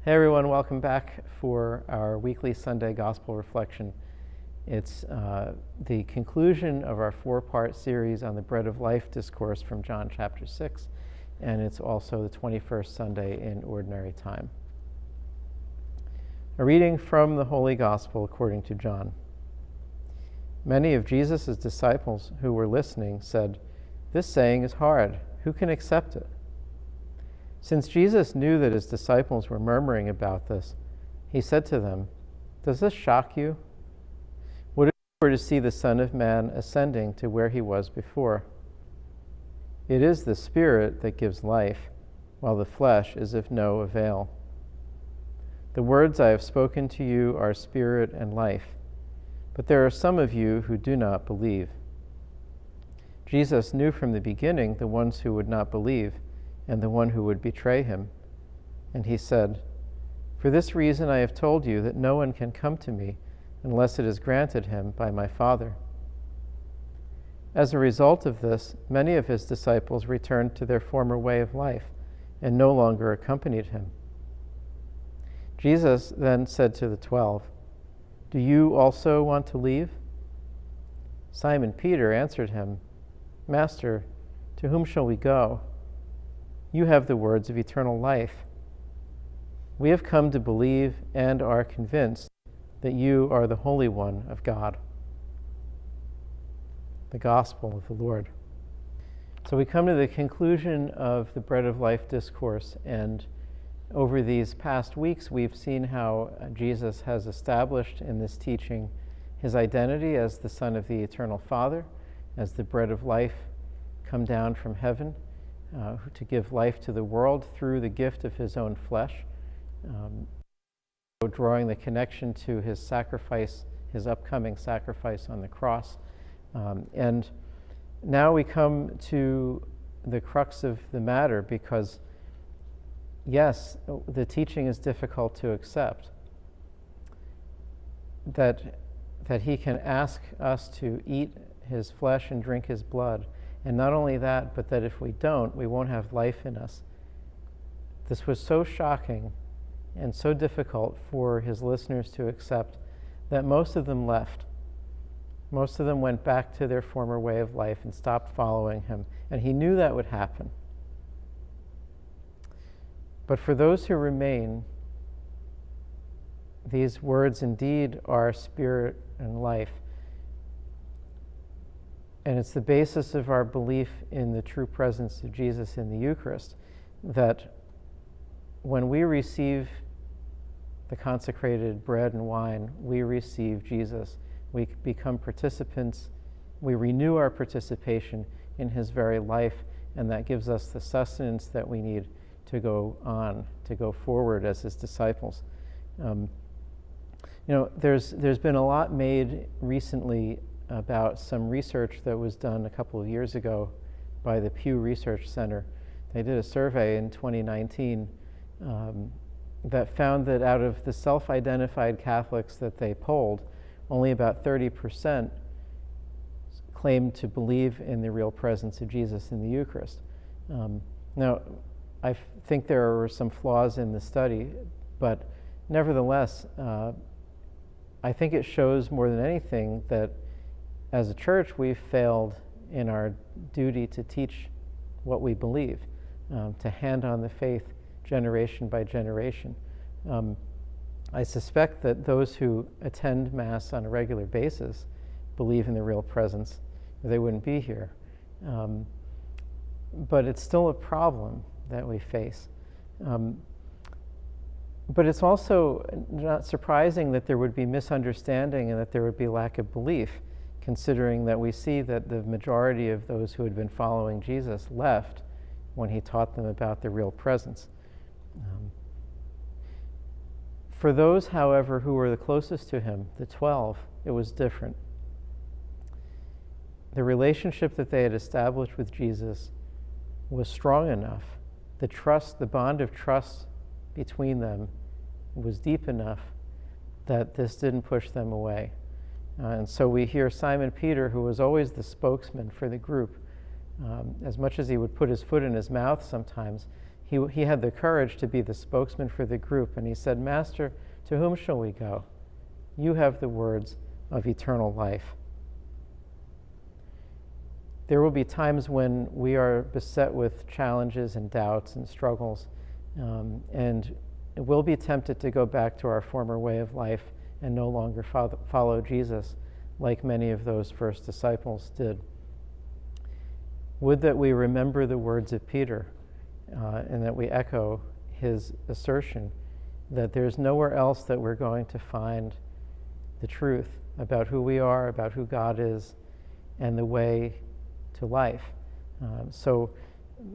Hey everyone, welcome back for our weekly Sunday Gospel Reflection. It's the conclusion of our four-part series on the Bread of Life Discourse from John chapter 6, and it's also the 21st Sunday in Ordinary Time. A reading from the Holy Gospel according to John. Many of Jesus' disciples who were listening said, "This saying is hard. Who can accept it?" Since Jesus knew that his disciples were murmuring about this, he said to them, "Does this shock you? What if you were to see the Son of Man ascending to where he was before? It is the Spirit that gives life, while the flesh is of no avail. The words I have spoken to you are spirit and life, but there are some of you who do not believe." Jesus knew from the beginning the ones who would not believe, and the one who would betray him. And he said, "For this reason I have told you that no one can come to me unless it is granted him by my Father." As a result of this, many of his disciples returned to their former way of life and no longer accompanied him. Jesus then said to the 12, "Do you also want to leave?" Simon Peter answered him, "Master, to whom shall we go? You have the words of eternal life. We have come to believe and are convinced that you are the Holy One of God." The Gospel of the Lord. So we come to the conclusion of the Bread of Life Discourse, and over these past weeks we've seen how Jesus has established in this teaching his identity as the Son of the Eternal Father, as the Bread of Life come down from heaven, to give life to the world through the gift of his own flesh, drawing the connection to his sacrifice, his upcoming sacrifice on the cross. And now we come to the crux of the matter, because yes, the teaching is difficult to accept, that he can ask us to eat his flesh and drink his blood. And not only that, but that if we don't, we won't have life in us. This was so shocking and so difficult for his listeners to accept that most of them left. Most of them went back to their former way of life and stopped following him. And he knew that would happen. But for those who remain, these words indeed are spirit and life. And it's the basis of our belief in the true presence of Jesus in the Eucharist, that when we receive the consecrated bread and wine, we receive Jesus. We become participants. We renew our participation in his very life, and that gives us the sustenance that we need to go on, to go forward as his disciples. There's been a lot made recently about some research that was done a couple of years ago by the Pew Research Center. They did a survey in 2019 that found that out of the self-identified Catholics that they polled, only about 30% claimed to believe in the real presence of Jesus in the Eucharist. Now, I think there were some flaws in the study, but nevertheless, I think it shows more than anything that as a church, we've failed in our duty to teach what we believe, to hand on the faith generation by generation. I suspect that those who attend Mass on a regular basis believe in the real presence, or they wouldn't be here. But it's still a problem that we face. But it's also not surprising that there would be misunderstanding and that there would be lack of belief, considering that we see that the majority of those who had been following Jesus left when he taught them about the real presence. For those, however, who were the closest to him, the 12, it was different. The relationship that they had established with Jesus was strong enough. The bond of trust between them was deep enough that this didn't push them away. And so we hear Simon Peter, who was always the spokesman for the group, as much as he would put his foot in his mouth sometimes, he he had the courage to be the spokesman for the group, and he said, "Master, to whom shall we go? You have the words of eternal life." There will be times when we are beset with challenges and doubts and struggles, and we'll be tempted to go back to our former way of life and no longer follow Jesus like many of those first disciples did. Would that we remember the words of Peter, and that we echo his assertion that there's nowhere else that we're going to find the truth about who we are, about who God is, and the way to life. So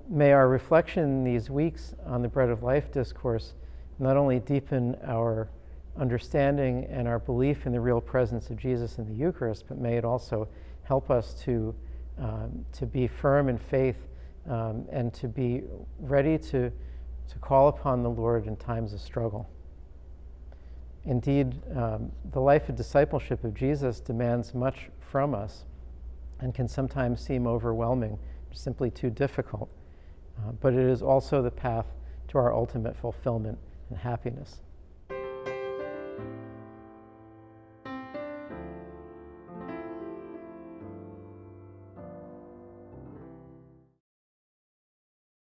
may our reflection in these weeks on the Bread of Life discourse not only deepen our understanding and our belief in the real presence of Jesus in the Eucharist, but may it also help us to be firm in faith, and to be ready to call upon the Lord in times of struggle. Indeed, the life of discipleship of Jesus demands much from us and can sometimes seem overwhelming, simply too difficult. But it is also the path to our ultimate fulfillment and happiness.